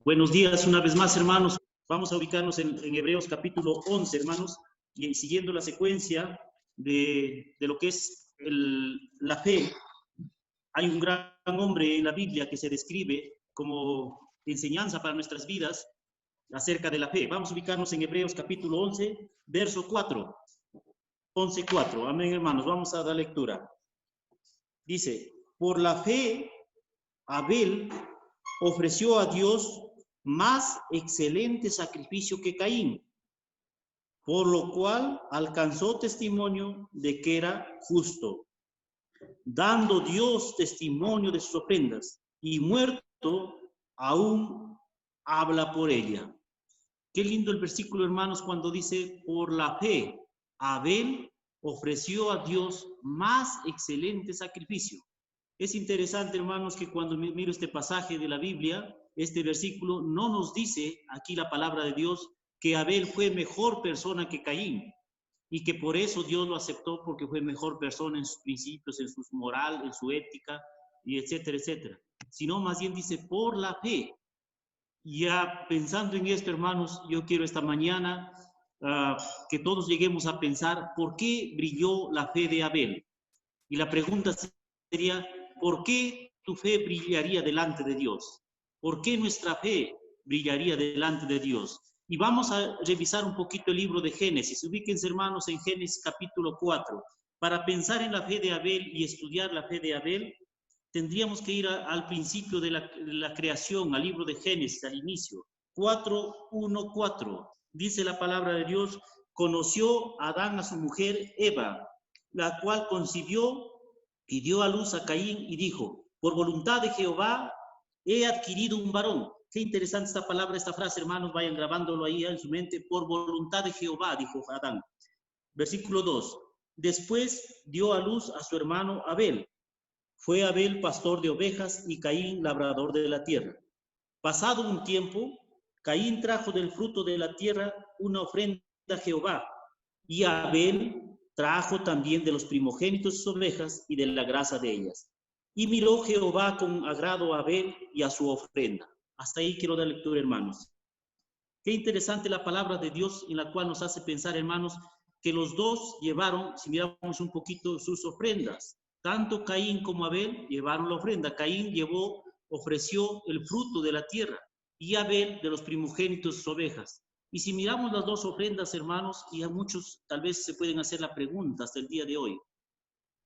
Buenos días una vez más, hermanos. Vamos a ubicarnos en Hebreos capítulo 11, hermanos, y siguiendo la secuencia de lo que es la fe. Hay un gran hombre en la Biblia que se describe como enseñanza para nuestras vidas acerca de la fe. Vamos a ubicarnos en Hebreos capítulo 11, verso 4. 11:4. Amén, hermanos. Vamos a dar lectura. Dice, por la fe, Abel ofreció a Dios más excelente sacrificio que Caín, por lo cual alcanzó testimonio de que era justo, dando Dios testimonio de sus ofrendas, y muerto aún habla por ella. Qué lindo el versículo, hermanos, cuando dice, por la fe, Abel ofreció a Dios más excelente sacrificio. Es interesante, hermanos, que cuando miro este pasaje de la Biblia, este versículo no nos dice aquí la palabra de Dios que Abel fue mejor persona que Caín y que por eso Dios lo aceptó porque fue mejor persona en sus principios, en su moral, en su ética, y etcétera, etcétera. Sino más bien dice por la fe. Ya pensando en esto, hermanos, yo quiero esta mañana que todos lleguemos a pensar por qué brilló la fe de Abel. Y la pregunta sería, ¿por qué tu fe brillaría delante de Dios? ¿Por qué nuestra fe brillaría delante de Dios? Y vamos a revisar un poquito el libro de Génesis. Ubíquense, hermanos, en Génesis capítulo 4. Para pensar en la fe de Abel y estudiar la fe de Abel, tendríamos que ir al principio de la creación, al libro de Génesis, al inicio. 4:1-4. Dice la palabra de Dios, conoció Adán a su mujer Eva, la cual concibió y dio a luz a Caín y dijo, por voluntad de Jehová he adquirido un varón. Qué interesante esta palabra, esta frase, hermanos, vayan grabándolo ahí en su mente. Por voluntad de Jehová, dijo Adán. Versículo 2. Después dio a luz a su hermano Abel. Fue Abel pastor de ovejas y Caín labrador de la tierra. Pasado un tiempo, Caín trajo del fruto de la tierra una ofrenda a Jehová, y Abel trajo también de los primogénitos de sus ovejas y de la grasa de ellas. Y miró Jehová con agrado a Abel y a su ofrenda. Hasta ahí quiero dar lectura, hermanos. Qué interesante la palabra de Dios en la cual nos hace pensar, hermanos, que los dos llevaron, si miramos un poquito, sus ofrendas. Tanto Caín como Abel llevaron la ofrenda. Caín ofreció el fruto de la tierra y Abel de los primogénitos de sus ovejas. Y si miramos las dos ofrendas, hermanos, y a muchos tal vez se pueden hacer la pregunta hasta el día de hoy,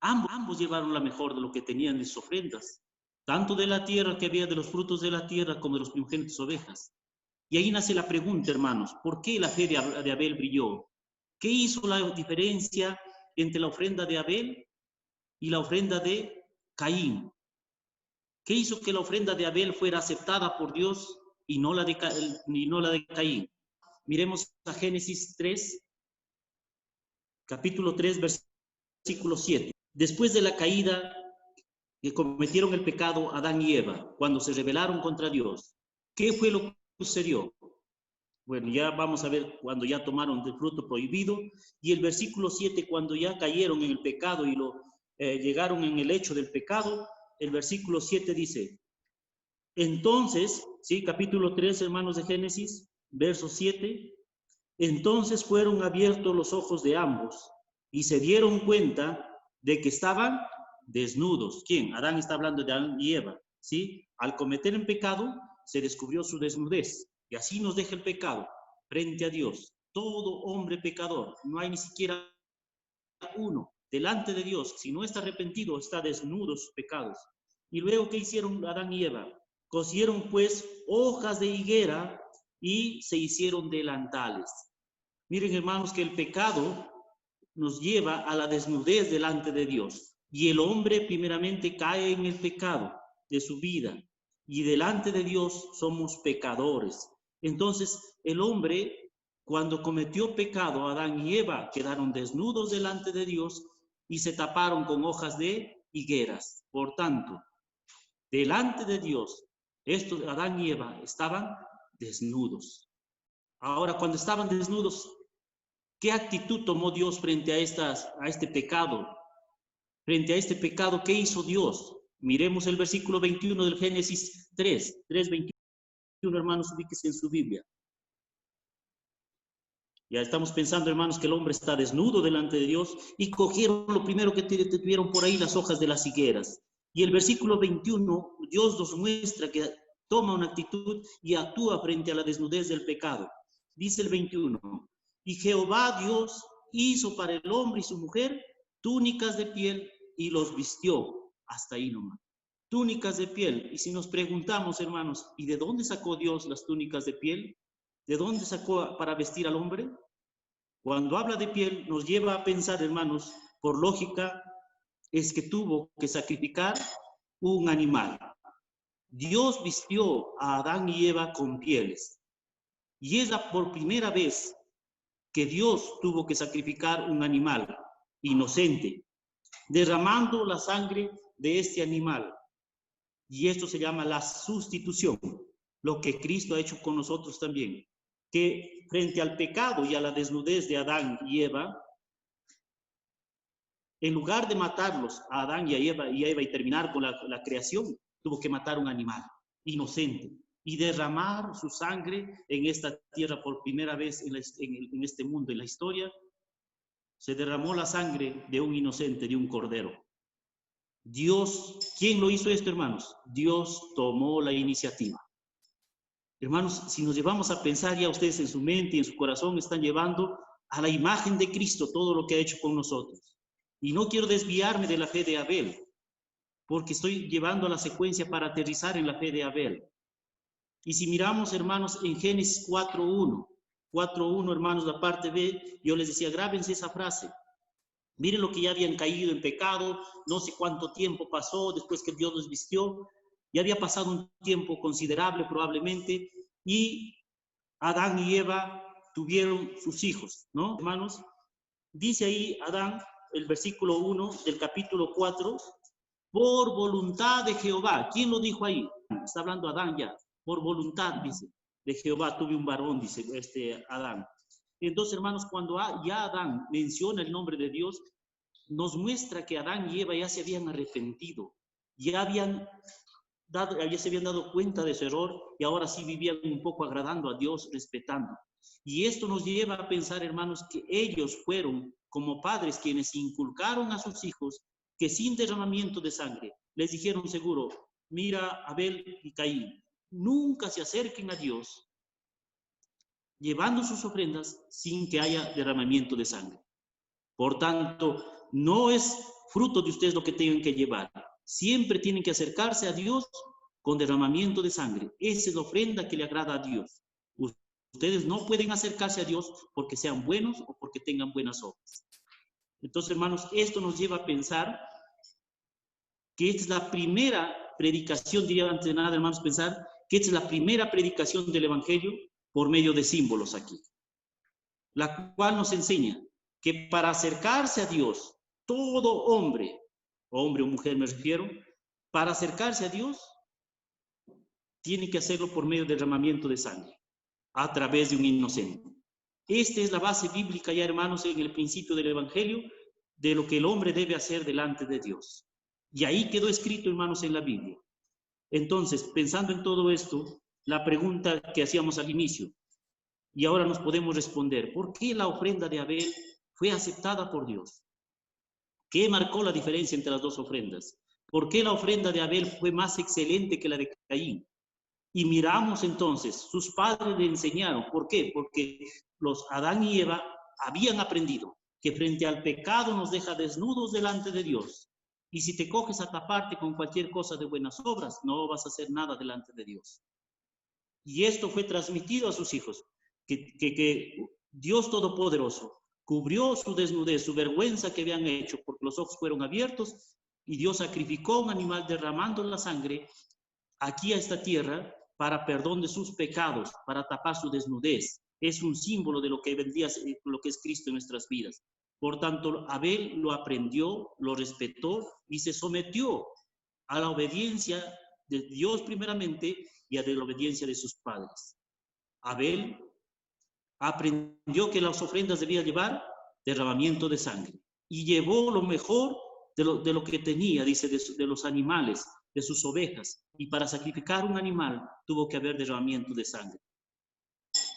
ambos llevaron la mejor de lo que tenían de sus ofrendas, tanto de la tierra que había de los frutos de la tierra como de los primogénitos de ovejas. Y ahí nace la pregunta, hermanos, ¿por qué la fe de Abel brilló? ¿Qué hizo la diferencia entre la ofrenda de Abel y la ofrenda de Caín? ¿Qué hizo que la ofrenda de Abel fuera aceptada por Dios y no la de Caín? Miremos a Génesis 3, capítulo 3, versículo 7. Después de la caída que cometieron el pecado Adán y Eva, cuando se rebelaron contra Dios, ¿qué fue lo que sucedió? Bueno, ya vamos a ver cuando ya tomaron del fruto prohibido, y el versículo 7, cuando ya cayeron en el pecado y llegaron en el hecho del pecado, el versículo 7 dice, entonces, sí, capítulo 3, hermanos de Génesis, verso 7, entonces fueron abiertos los ojos de ambos y se dieron cuenta de que estaban desnudos. ¿Quién? Adán está hablando de Adán y Eva, ¿sí? Al cometer el pecado, se descubrió su desnudez. Y así nos deja el pecado frente a Dios. Todo hombre pecador, no hay ni siquiera uno delante de Dios. Si no está arrepentido, está desnudo sus pecados. Y luego, ¿qué hicieron Adán y Eva? Cosieron pues hojas de higuera y se hicieron delantales. Miren, hermanos, que el pecado nos lleva a la desnudez delante de Dios. Y el hombre primeramente cae en el pecado de su vida. Y delante de Dios somos pecadores. Entonces, el hombre, cuando cometió pecado, Adán y Eva quedaron desnudos delante de Dios y se taparon con hojas de higueras. Por tanto, delante de Dios, Adán y Eva estaban desnudos. Ahora, cuando estaban desnudos, ¿qué actitud tomó Dios frente a este pecado? Frente a este pecado, ¿qué hizo Dios? Miremos el versículo 21 del Génesis 3:21. hermanos, ubíquese en su Biblia. Ya estamos pensando, hermanos, que el hombre está desnudo delante de Dios y cogieron lo primero que tuvieron por ahí, las hojas de las higueras. Y el versículo 21, Dios nos muestra que toma una actitud y actúa frente a la desnudez del pecado. Dice el 21, y Jehová Dios hizo para el hombre y su mujer túnicas de piel y los vistió. Hasta ahí nomás. Túnicas de piel. Y si nos preguntamos, hermanos, ¿y de dónde sacó Dios las túnicas de piel? ¿De dónde sacó para vestir al hombre? Cuando habla de piel, nos lleva a pensar, hermanos, por lógica, es que tuvo que sacrificar un animal. Dios vistió a Adán y Eva con pieles. Y es la por primera vez que Dios tuvo que sacrificar un animal inocente, derramando la sangre de este animal. Y esto se llama la sustitución, lo que Cristo ha hecho con nosotros también. Que frente al pecado y a la desnudez de Adán y Eva, en lugar de matarlos a Adán y a Eva y terminar con la creación, tuvo que matar un animal inocente y derramar su sangre en esta tierra por primera vez en este mundo, en la historia. Se derramó la sangre de un inocente, de un cordero. Dios, ¿quién lo hizo esto, hermanos? Dios tomó la iniciativa. Hermanos, si nos llevamos a pensar, ya ustedes en su mente y en su corazón están llevando a la imagen de Cristo todo lo que ha hecho con nosotros. Y no quiero desviarme de la fe de Abel, porque estoy llevando a la secuencia para aterrizar en la fe de Abel. Y si miramos, hermanos, en Génesis 4.1, hermanos, la parte B, yo les decía, grábense esa frase. Miren lo que ya habían caído en pecado, no sé cuánto tiempo pasó después que Dios los vistió. Ya había pasado un tiempo considerable probablemente y Adán y Eva tuvieron sus hijos, ¿no, hermanos? Dice ahí Adán, el versículo 1 del capítulo 4, por voluntad de Jehová. ¿Quién lo dijo ahí? Está hablando Adán ya. Por voluntad, dice, de Jehová tuve un varón, dice Adán. Entonces, hermanos, cuando ya Adán menciona el nombre de Dios, nos muestra que Adán y Eva ya se habían arrepentido, ya se habían dado cuenta de su error y ahora sí vivían un poco agradando a Dios, respetando. Y esto nos lleva a pensar, hermanos, que ellos fueron como padres quienes inculcaron a sus hijos que sin derramamiento de sangre, les dijeron seguro, mira Abel y Caín, nunca se acerquen a Dios llevando sus ofrendas sin que haya derramamiento de sangre. Por tanto, no es fruto de ustedes lo que tengan que llevar. Siempre tienen que acercarse a Dios con derramamiento de sangre. Esa es la ofrenda que le agrada a Dios. Ustedes no pueden acercarse a Dios porque sean buenos o porque tengan buenas obras. Entonces, hermanos, esto nos lleva a pensar que esta es la primera predicación, diría antes de nada, hermanos, pensar que esta es la primera predicación del Evangelio por medio de símbolos aquí, la cual nos enseña que para acercarse a Dios, todo hombre o mujer me refiero, para acercarse a Dios, tiene que hacerlo por medio del derramamiento de sangre, a través de un inocente. Esta es la base bíblica ya, hermanos, en el principio del Evangelio, de lo que el hombre debe hacer delante de Dios. Y ahí quedó escrito, hermanos, en la Biblia. Entonces, pensando en todo esto, la pregunta que hacíamos al inicio, y ahora nos podemos responder, ¿por qué la ofrenda de Abel fue aceptada por Dios? ¿Qué marcó la diferencia entre las dos ofrendas? ¿Por qué la ofrenda de Abel fue más excelente que la de Caín? Y miramos entonces, sus padres le enseñaron. ¿Por qué? Porque los Adán y Eva habían aprendido que frente al pecado nos deja desnudos delante de Dios. Y si te coges a taparte con cualquier cosa de buenas obras, no vas a hacer nada delante de Dios. Y esto fue transmitido a sus hijos, que Dios Todopoderoso cubrió su desnudez, su vergüenza que habían hecho, porque los ojos fueron abiertos y Dios sacrificó un animal derramando la sangre aquí a esta tierra para perdón de sus pecados, para tapar su desnudez. Es un símbolo de lo que vendría, lo que es Cristo en nuestras vidas. Por tanto, Abel lo aprendió, lo respetó y se sometió a la obediencia de Dios primeramente y a la obediencia de sus padres. Abel aprendió que las ofrendas debían llevar derramamiento de sangre y llevó lo mejor de lo que tenía, dice, de los animales, de sus ovejas, y para sacrificar un animal tuvo que haber derramamiento de sangre.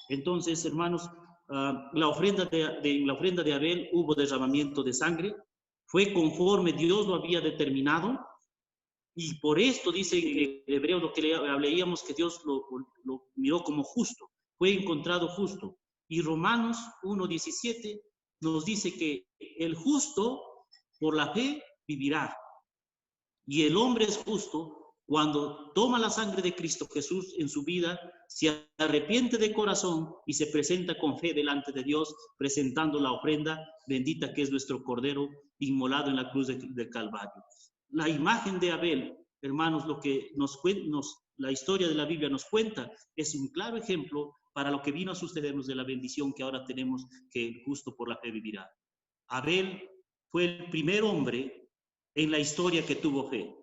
Entonces, hermanos, la ofrenda de Abel hubo derramamiento de sangre, fue conforme Dios lo había determinado, y por esto dice en Hebreo lo que leíamos, que Dios lo miró como justo, fue encontrado justo. Y Romanos 1:17 nos dice que el justo por la fe vivirá. Y el hombre es justo cuando toma la sangre de Cristo Jesús en su vida, se arrepiente de corazón y se presenta con fe delante de Dios, presentando la ofrenda bendita que es nuestro Cordero inmolado en la cruz del Calvario. La imagen de Abel, hermanos, lo que la historia de la Biblia nos cuenta, es un claro ejemplo para lo que vino a sucedernos de la bendición que ahora tenemos, que el justo por la fe vivirá. Abel fue el primer hombre en la historia que tuvo fe.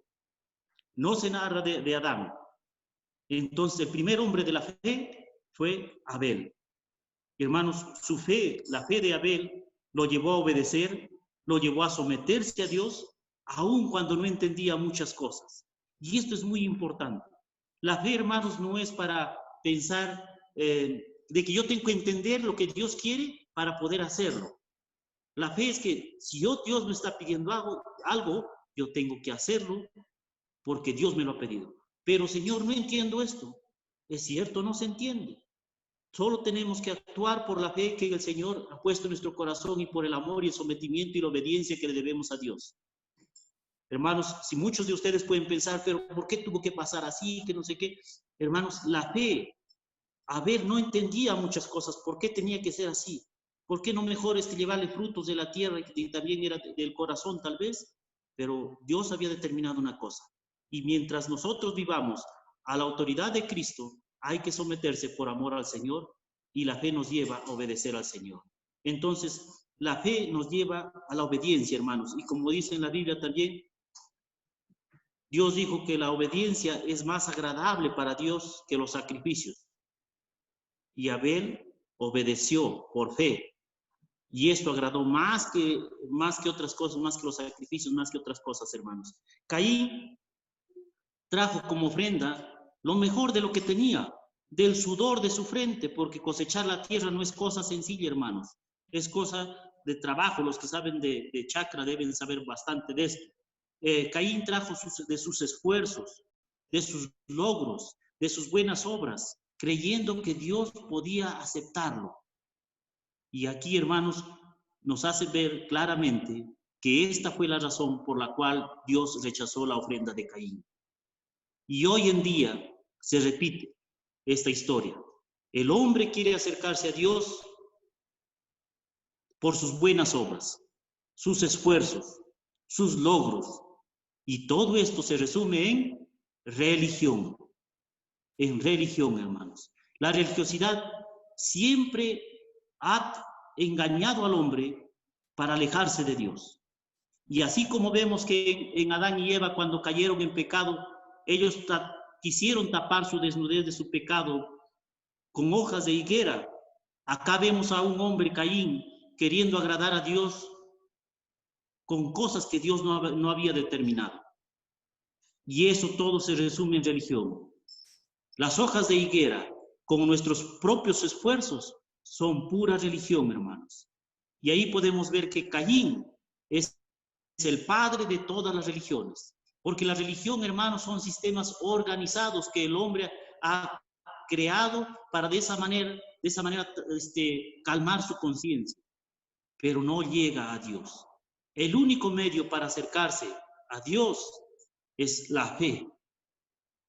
No se narra de Adán. Entonces, el primer hombre de la fe fue Abel. Hermanos, su fe, la fe de Abel, lo llevó a obedecer, lo llevó a someterse a Dios, aun cuando no entendía muchas cosas. Y esto es muy importante. La fe, hermanos, no es para pensar de que yo tengo que entender lo que Dios quiere para poder hacerlo. La fe es que si Dios me está pidiendo algo, yo tengo que hacerlo porque Dios me lo ha pedido. Pero, Señor, no entiendo esto. Es cierto, no se entiende. Solo tenemos que actuar por la fe que el Señor ha puesto en nuestro corazón y por el amor y el sometimiento y la obediencia que le debemos a Dios. Hermanos, si muchos de ustedes pueden pensar, pero ¿por qué tuvo que pasar así? Que no sé qué. Hermanos, la fe, Abel no entendía muchas cosas. ¿Por qué tenía que ser así? ¿Por qué no mejor llevarle frutos de la tierra y también era del corazón tal vez? Pero Dios había determinado una cosa. Y mientras nosotros vivamos a la autoridad de Cristo, hay que someterse por amor al Señor, y la fe nos lleva a obedecer al Señor. Entonces, la fe nos lleva a la obediencia, hermanos. Y como dice en la Biblia también, Dios dijo que la obediencia es más agradable para Dios que los sacrificios. Y Abel obedeció por fe. Y esto agradó más que otras cosas, más que los sacrificios, más que otras cosas, hermanos. Caín trajo como ofrenda lo mejor de lo que tenía, del sudor de su frente, porque cosechar la tierra no es cosa sencilla, hermanos. Es cosa de trabajo. Los que saben de chacra deben saber bastante de esto. Caín trajo de sus esfuerzos, de sus logros, de sus buenas obras, creyendo que Dios podía aceptarlo. Y aquí, hermanos, nos hace ver claramente que esta fue la razón por la cual Dios rechazó la ofrenda de Caín. Y hoy en día se repite esta historia. El hombre quiere acercarse a Dios por sus buenas obras, sus esfuerzos, sus logros. Y todo esto se resume en religión. En religión, hermanos. La religiosidad siempre ha engañado al hombre para alejarse de Dios. Y así como vemos que en Adán y Eva, cuando cayeron en pecado, ellos quisieron tapar su desnudez de su pecado con hojas de higuera. Acá vemos a un hombre, Caín, queriendo agradar a Dios con cosas que Dios no había determinado. Y eso todo se resume en religión. Las hojas de higuera, con nuestros propios esfuerzos, son pura religión, hermanos. Y ahí podemos ver que Caín es el padre de todas las religiones. Porque la religión, hermanos, son sistemas organizados que el hombre ha creado para de esa manera calmar su conciencia. Pero no llega a Dios. El único medio para acercarse a Dios es la fe.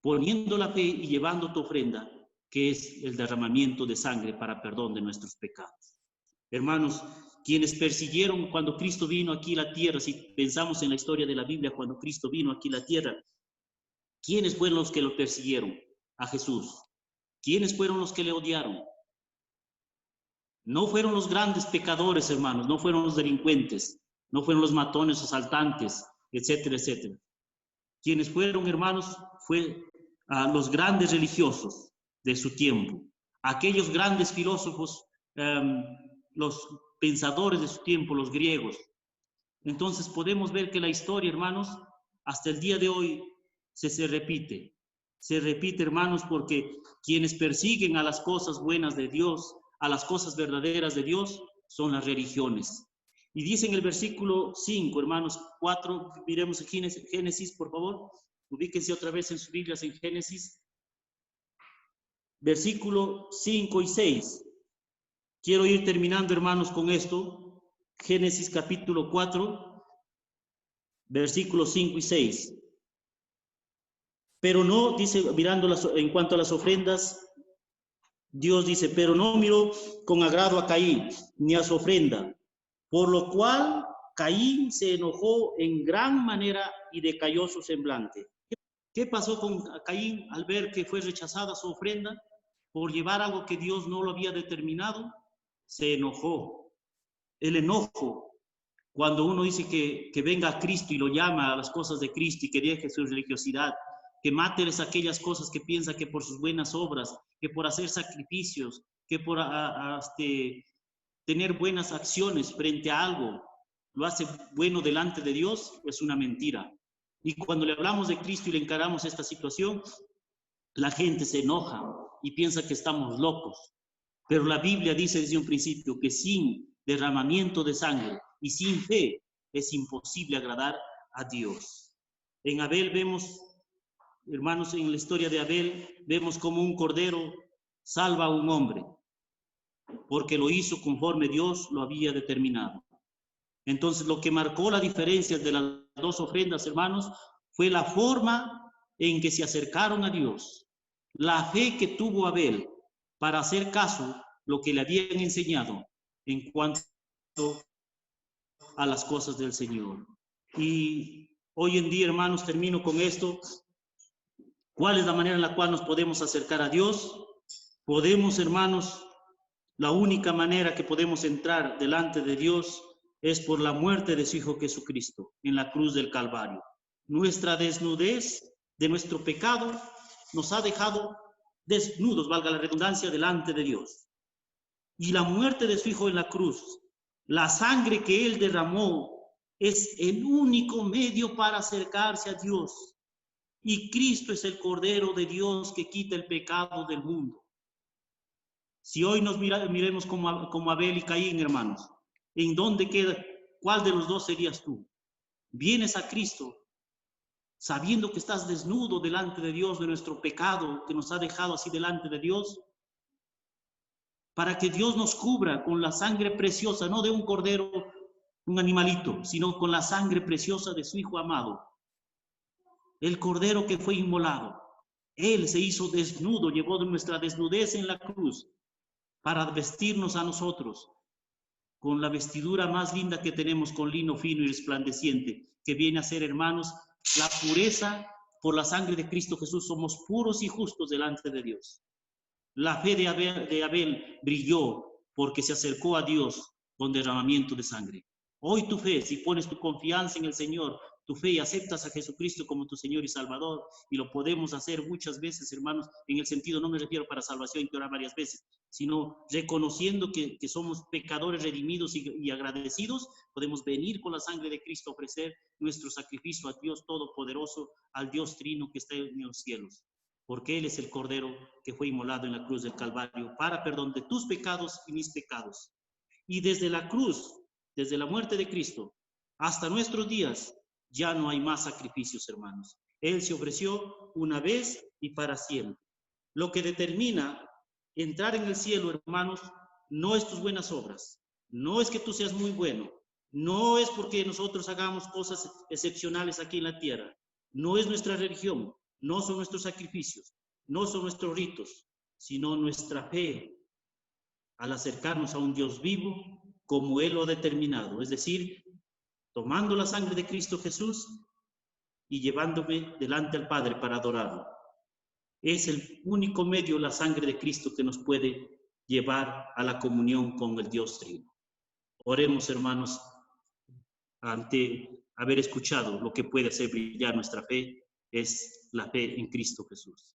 Poniendo la fe y llevando tu ofrenda, que es el derramamiento de sangre para perdón de nuestros pecados. Hermanos, quienes persiguieron cuando Cristo vino aquí a la tierra, si pensamos en la historia de la Biblia, cuando Cristo vino aquí a la tierra, ¿quiénes fueron los que lo persiguieron? A Jesús. ¿Quiénes fueron los que le odiaron? No fueron los grandes pecadores, hermanos, no fueron los delincuentes, no fueron los matones, asaltantes, etcétera, etcétera. Quienes fueron, hermanos, fue a los grandes religiosos de su tiempo, aquellos grandes filósofos, los pensadores de su tiempo, los griegos. Entonces podemos ver que la historia, hermanos, hasta el día de hoy se repite. Se repite, hermanos, porque quienes persiguen a las cosas buenas de Dios, a las cosas verdaderas de Dios, son las religiones. Y dice en el versículo 5, hermanos, 4, miremos Génesis, por favor. Ubíquense otra vez en sus Biblias en Génesis. Versículo 5 y 6. Quiero ir terminando, hermanos, con esto. Génesis capítulo 4, versículos 5 y 6. Pero no, dice, mirando en cuanto a las ofrendas, Dios dice, pero no miró con agrado a Caín, ni a su ofrenda, por lo cual Caín se enojó en gran manera y decayó su semblante. ¿Qué pasó con Caín al ver que fue rechazada su ofrenda por llevar algo que Dios no lo había determinado? Se enojó. El enojo, cuando uno dice que venga a Cristo y lo llama a las cosas de Cristo y que deje su religiosidad, que máteles aquellas cosas que piensa que por sus buenas obras, que por hacer sacrificios, que por tener buenas acciones frente a algo, lo hace bueno delante de Dios, es una mentira. Y cuando le hablamos de Cristo y le encaramos esta situación, la gente se enoja y piensa que estamos locos. Pero la Biblia dice desde un principio que sin derramamiento de sangre y sin fe es imposible agradar a Dios. En Abel vemos, hermanos, en la historia de Abel, vemos como un cordero salva a un hombre, porque lo hizo conforme Dios lo había determinado. Entonces, lo que marcó la diferencia de las dos ofrendas, hermanos, fue la forma en que se acercaron a Dios, la fe que tuvo Abel para hacer caso lo que le habían enseñado en cuanto a las cosas del Señor. Y hoy en día, hermanos, termino con esto. ¿Cuál es la manera en la cual nos podemos acercar a Dios? Podemos, hermanos, la única manera que podemos entrar delante de Dios es por la muerte de su Hijo Jesucristo en la cruz del Calvario. Nuestra desnudez de nuestro pecado nos ha dejado desnudos, valga la redundancia, delante de Dios. Y la muerte de su Hijo en la cruz, la sangre que Él derramó, es el único medio para acercarse a Dios. Y Cristo es el Cordero de Dios que quita el pecado del mundo. Si hoy nos miremos como Abel y Caín, hermanos, ¿en dónde queda? ¿Cuál de los dos serías tú? Vienes a Cristo sabiendo que estás desnudo delante de Dios, de nuestro pecado que nos ha dejado así delante de Dios, para que Dios nos cubra con la sangre preciosa, no de un cordero, un animalito, sino con la sangre preciosa de su Hijo amado, el cordero que fue inmolado. Él se hizo desnudo, llevó de nuestra desnudez en la cruz para vestirnos a nosotros con la vestidura más linda que tenemos, con lino fino y resplandeciente, que viene a ser, hermanos, la pureza. Por la sangre de Cristo Jesús somos puros y justos delante de Dios. La fe de Abel brilló porque se acercó a Dios con derramamiento de sangre. Hoy tu fe, si pones tu confianza en el Señor, tu fe y aceptas a Jesucristo como tu Señor y Salvador, y lo podemos hacer muchas veces, hermanos, en el sentido, no me refiero para salvación, que orar varias veces, sino reconociendo que somos pecadores redimidos y agradecidos, podemos venir con la sangre de Cristo a ofrecer nuestro sacrificio a Dios Todopoderoso, al Dios Trino que está en los cielos, porque Él es el Cordero que fue inmolado en la cruz del Calvario para perdón de tus pecados y mis pecados. Y desde la cruz, desde la muerte de Cristo, hasta nuestros días, ya no hay más sacrificios, hermanos. Él se ofreció una vez y para siempre. Lo que determina entrar en el cielo, hermanos, no es tus buenas obras, no es que tú seas muy bueno, no es porque nosotros hagamos cosas excepcionales aquí en la tierra, no es nuestra religión, no son nuestros sacrificios, no son nuestros ritos, sino nuestra fe al acercarnos a un Dios vivo como Él lo ha determinado, es decir, tomando la sangre de Cristo Jesús y llevándome delante al Padre para adorarlo. Es el único medio, la sangre de Cristo, que nos puede llevar a la comunión con el Dios Trino. Oremos, hermanos, ante haber escuchado lo que puede hacer brillar nuestra fe, es la fe en Cristo Jesús.